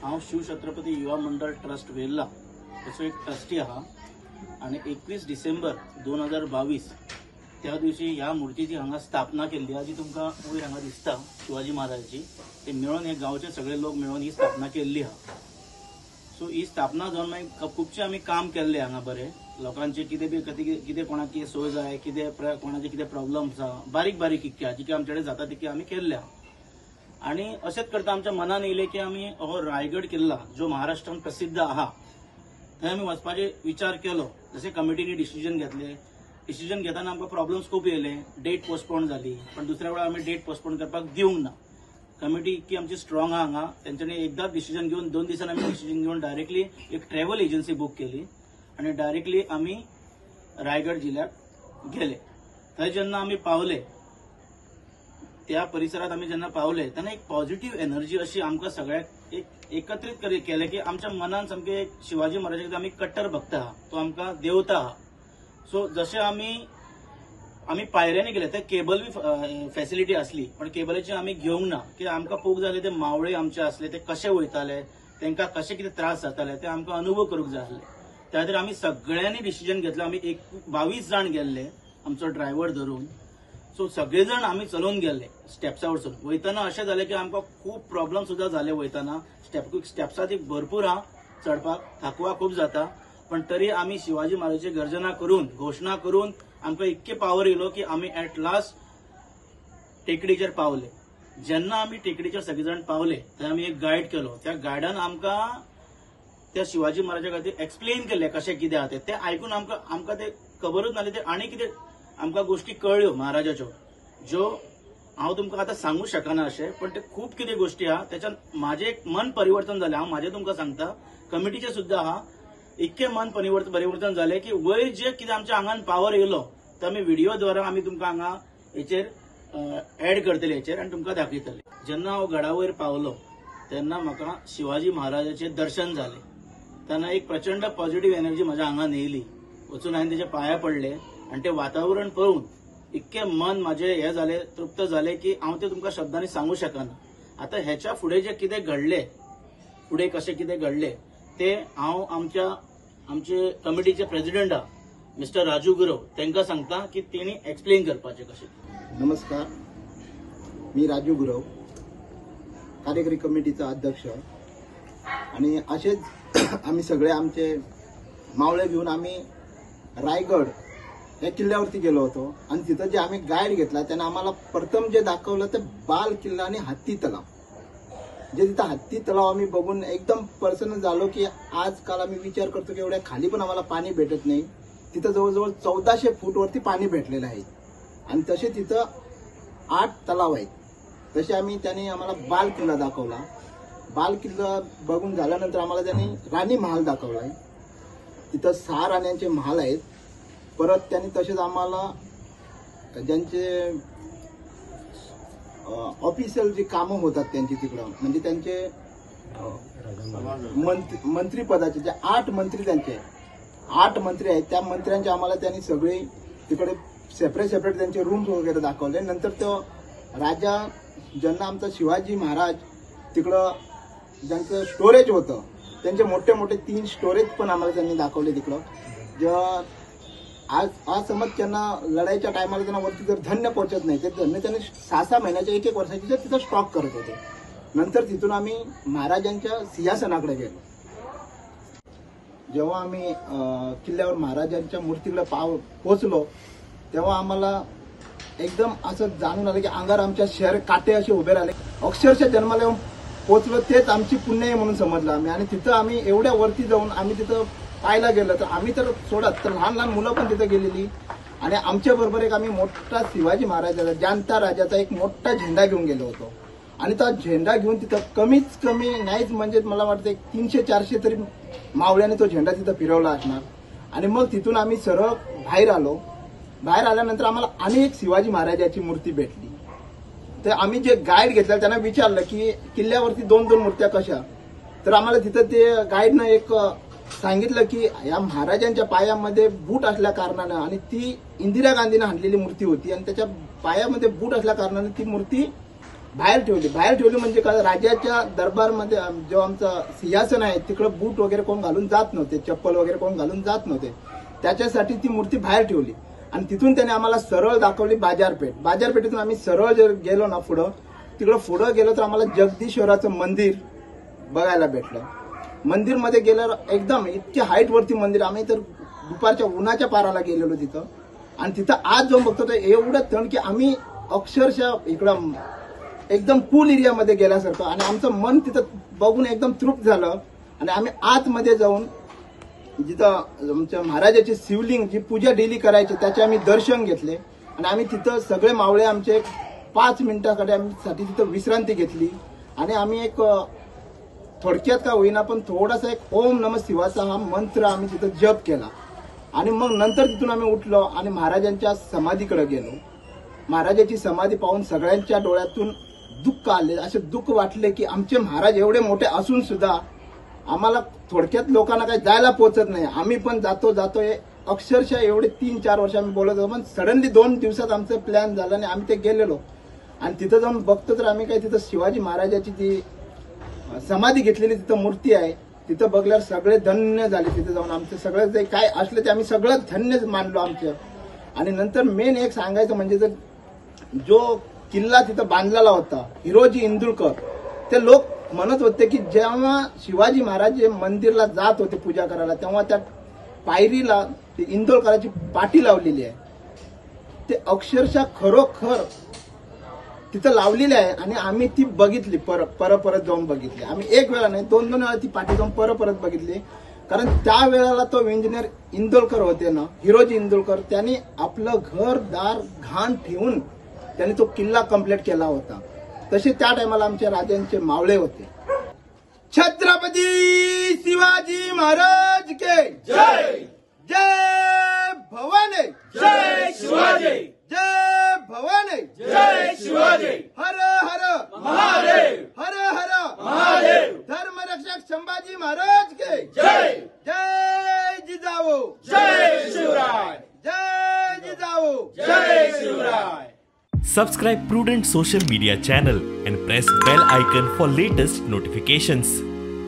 हांव शिवछत्रपती युवा मंडळ ट्रस्ट वेल्ला त्याचो एक ट्रस्टी आहा आणि 21 डिसेंबर 2022 त्या दिवशी ह्या मूर्तीची हांगा स्थापना केल्ली आहा जी तुमकां वयर हांगा दिसता शिवाजी महाराजाची ते मेळून हे गांवचे सगळे लोक मेळून ही स्थापना केल्ली आहा। सो ही स्थापना जावन मागीर खुबशे आमी काम केल्ले हांगा बरे लोकांचे कितें कोणाक कितें सोय जाय कितें कोणाचे कितें प्रॉब्लम्स आहा बारीक बारीक इतके जी आमचे कडेन जाता तितके आमी केल्ले आहा। आणि अशेंच करता आमच्या मनान येयलें की आमी हो रायगड किल्ला जो महाराष्ट्रान प्रसिद्ध आहा थंय आमी वचपाचे विचार केलो। जशें कमिटीनी डिसिजन घेतले डिसिजन घेताना आमकां प्रॉब्लम्स खूब येयले डेट पोस्टपोन जाली पण दुसऱ्या वेळार आमी डेट पोस्टपोन करपाक दिवंक ना। कमिटी इतकी आमची स्ट्रॉंग आहा हांगा तेंच्यांनी एकदाच डिसिजन घेवन 2 दिसांनी आमी डिसिजन घेवन डायरेक्टली एक ट्रॅव्हल एजन्सी बूक केली आणि डायरेक्टली आमी रायगड जिल्ह्यात गेले। थंय जेन्ना आमी पावले त्या परिसरात आमी जेन्ना पावले तेन्ना एक पॉझिटिव्ह एनर्जी अशी आमकां सगळ्याक एक एकत्रित केले की आमच्या मनान सामके शिवाजी महाराजाचे आमी कट्टर भक्त आहा तो आमकां देवता आहा। सो जशें आमी पायऱ्यांनी गेले ते केबल बी फॅसिलिटी असली पण केबलाची आमी घेवंक ना की आमकां पोग जाले ते मावळे आमचे असले ते कशे वयताले तांकां कशे कितें त्रास जाताले ते आमकां अनुभव करूंक जाय आसले। त्या खातीर आमी सगळ्यांनी डिसिजन घेतलो आमी 22 जाण गेल्ले आमचो ड्रायव्हर धरून। सो सगळे जण आमी चलोवन गेल्ले स्टेप्सा वरसून वयताना अशें जालें की आमकां खूब प्रॉब्लम सुद्दां जाले वयताना स्टेप्सा ती भरपूर आहा चडपाक थाकवा खूब जाता पण तरी आमी शिवाजी महाराजाची गर्जना करून घोषणा करून आमकां इतके पावर येयलो की आमी एट लास्ट टेकडीचेर पावले। जेन्ना आमी टेकडीचेर सगळे जाण पावले थंय आमी एक गायड केलो त्या गायडान आमकां त्या शिवाजी महाराजा खातीर एक्सप्लेन केले कशें कितें आहा ते आयकून आमकां ते खबरूच नासली ते आनी कितें आमकां गोष्टी कळ्ळ्यो महाराजाच्यो ज्यो हांव तुमकां आतां सांगूंक शकना अशें पण ते खूब कितें गोष्टी आहा त्याच्यान म्हाजें एक मन परिवर्तन जालें। हांव म्हाजें तुमकां सांगता कमिटीचें सुद्दां आहा इतके मन परिवर्तन जालें की वयर जे कितें आमच्या आंगान पावर येयलो तो आमी व्हिडिओ द्वारा आमी तुमकां हांगा हेचेर एड करतले हेचेर आनी तुमकां दाखयतले। जेन्ना हांव गडा वयर पावलो तेन्ना म्हाका शिवाजी महाराजाचें दर्शन जालें तेन्ना एक प्रचंड पॉझिटिव्ह एनर्जी म्हज्या आंगान येयली वचून हांवें तेच्या पांया पडले आणि ते वातावरण पळोवन इतके मन माझे हे झाले तृप्त झाले की हांव ते तुमकां शब्दांनी सांगू शकना। आता ह्याच्या फुडें जे कितें घडले फुडें कशें कितें घडले ते हांव आमचे कमिटीचे प्रेसिडेंट आहा मिस्टर राजू गुरव तांकां सांगता की तेणी एक्सप्लेन करपाचें कशें। नमस्कार, मी राजू गुरव कार्यकारी कमिटीचा अध्यक्ष आणि असेच आम्ही सगळे आमचे मावळे घेऊन आम्ही रायगड या किल्ल्यावरती गेलो होतो आणि तिथं जे आम्ही गाईड घेतला त्याने आम्हाला प्रथम जे दाखवलं ते बाल किल्ला आणि हत्ती तलाव। जे तिथं हत्ती तलाव आम्ही बघून एकदम प्रसन्न झालो की आजकाल आम्ही विचार करतो की एवढ्या खाली पण आम्हाला पाणी भेटत नाही। तिथं जवळजवळ 1400 फूट वरती पाणी भेटलेलं आहे आणि तसे तिथं 8 तलाव आहेत। तसे आम्ही त्याने आम्हाला बाल किल्ला दाखवला। बाल किल्ला बघून झाल्यानंतर आम्हाला त्यांनी राणी महाल दाखवलाय। तिथं 6 राण्यांचे महाल आहेत। परत त्यांनी तसेच आम्हाला ज्यांचे ऑफिशियल जी कामं होतात त्यांची तिकडं म्हणजे त्यांचे मंत्री पदाचे जे 8 मंत्री त्यांचे 8 मंत्री आहेत त्या मंत्र्यांचे आम्हाला त्यांनी सगळे तिकडे सेपरेट त्यांचे रूम्स वगैरे दाखवले। नंतर तो राजा ज्यांना आमचा शिवाजी महाराज तिकडं ज्यांचं स्टोरेज होतं त्यांचे मोठे 3 स्टोरेज पण आम्हाला त्यांनी दाखवले तिकडं। जेव्हा आज समज त्यांना लढाईच्या टायमाला त्यांना वरती जर धान्य पोहोचत नाही ते धान्य त्यांनी 6-6 महिन्याच्या 1-1 वर्षाची तिथं स्टॉक करत होते। नंतर तिथून आम्ही महाराजांच्या सिंहासनाकडे गेलो। जेव्हा आम्ही किल्ल्यावर महाराजांच्या मूर्तीकडे पोहोचलो तेव्हा आम्हाला एकदम असं जाणून आलं की अंगावर आमच्या शहर काटे असे उभे राहिले। अक्षरशः जन्माला येऊन पोहोचलो तेच आमची पुण्य आहे म्हणून समजलं आम्ही। आणि तिथं आम्ही एवढ्या वरती जाऊन आम्ही तिथं पाहायला गेलं तर आम्ही तर सोडत तर लहान मुलं पण तिथे गेलेली आणि आमच्या बरोबर एक आम्ही मोठा शिवाजी महाराजाचा जानता राजाचा एक मोठा झेंडा घेऊन गेलो होतो आणि तो झेंडा घेऊन तिथं कमीत कमी नाहीच म्हणजे मला वाटतं 300-400 तरी मावळ्याने तो झेंडा तिथं फिरवला असणार। आणि मग तिथून आम्ही सरळ बाहेर आलो। बाहेर आल्यानंतर आम्हाला अनेक शिवाजी महाराजाची मूर्ती भेटली। तर आम्ही जे गाईड घेतला त्यांना विचारलं की किल्ल्यावरती 2-2 मूर्त्या कशा तर आम्हाला तिथं ते गाईडनं एक सांगितलं की या महाराजांच्या पायामध्ये बूट असल्या कारणानं आणि ती इंदिरा गांधीने आणलेली मूर्ती होती आणि त्याच्या पायामध्ये बूट असल्या कारणाने ती मूर्ती बाहेर ठेवली म्हणजे काय, राजाच्या दरबारमध्ये जो आमचा सिंहासन आहे तिकडं बूट वगैरे कोण घालून जात नव्हते, चप्पल वगैरे कोण घालून जात नव्हते, त्याच्यासाठी ती मूर्ती बाहेर ठेवली. आणि तिथून त्याने आम्हाला सरळ दाखवली बाजारपेठेतून आम्ही सरळ जर गेलो ना पुढं गेलो तर आम्हाला जगदीश्वराचं मंदिर बघायला भेटलं. मंदिरमध्ये गेल्यावर एकदम इतक्या हाईट वरती मंदिर, आम्ही तर दुपारच्या उन्हाच्या पाराला गेलेलो तिथं. आणि तिथं आज जाऊन बघतो तर एवढं थंड की आम्ही अक्षरशः इकडं एकदम कूल एरियामध्ये गेल्यासारखं, आणि आमचं मन तिथं बघून एकदम तृप्त झालं. आणि आम्ही आतमध्ये जाऊन जिथं आमच्या महाराजाची शिवलिंग जी पूजा डेली करायची त्याचे आम्ही दर्शन घेतले. आणि आम्ही तिथं सगळे मावळे आमचे 5 मिनिटाकडे आम्ही साठी तिथं विश्रांती घेतली. आणि आम्ही एक थोडक्यात का होईना पण थोडासा एक ओम नमः शिवाचा हा मंत्र आम्ही तिथं जप केला. आणि मग नंतर तिथून आम्ही उठलो आणि महाराजांच्या समाधीकडे गेलो. महाराजाची समाधी पाहून सगळ्यांच्या डोळ्यातून दुःख आले, असे दुःख वाटले की आमचे महाराज एवढे मोठे असून सुद्धा आम्हाला थोडक्यात लोकांना काही जायला पोचत नाही. आम्ही पण जातो अक्षरशः एवढे 3-4 वर्ष आम्ही बोलत होतो, पण सडनली 2 दिवसात आमचं प्लॅन झालं आणि आम्ही ते गेलेलो. आणि तिथं जाऊन बघतो तर आम्ही तिथं शिवाजी महाराजाची जी समाधी घेतलेली तिथं मूर्ती आहे, तिथं बघल्यावर सगळे धन्य झाले. तिथं जाऊन आमचं सगळं जे काय असलं ते आम्ही सगळं धन्य मानलो आमचं. आणि नंतर मेन एक सांगायचं म्हणजे जर जो किल्ला तिथं बांधलेला होता हिरोजी इंदुरकर, ते लोक म्हणत होते की जेव्हा शिवाजी महाराज मंदिरला जात होते पूजा करायला तेव्हा त्या पायरीला इंदोरकराची पाटी लावलेली आहे, ते अक्षरशः खरोखर तिथं लावलेली आहे. आणि आम्ही ती बघितली, परत जाऊन बघितली. आम्ही एक वेळा नाही 2 वेळा ती पाटी जाऊन परत बघितली. कारण त्या वेळेला तो इंजिनियर इंदोरकर होते ना, हिरोजी इंदोरकर, त्यांनी आपलं घर दार घाण ठेवून त्यांनी तो किल्ला कंप्लीट केला होता. तसे त्या टायमाला आमच्या राजांचे मावळे होते. छत्रपती शिवाजी महाराज के जय. जय भवानी. जय शिवाजी. जय भवानी. जय शिवाजी. हर हर महादेव. हर हर महादेव. धर्मरक्षक संभाजी महाराज के जय. जय जिजाऊ. जय शिवराय. जय जिजाऊ. जय Shivray. Subscribe Prudent social media channel and press bell icon for latest notifications.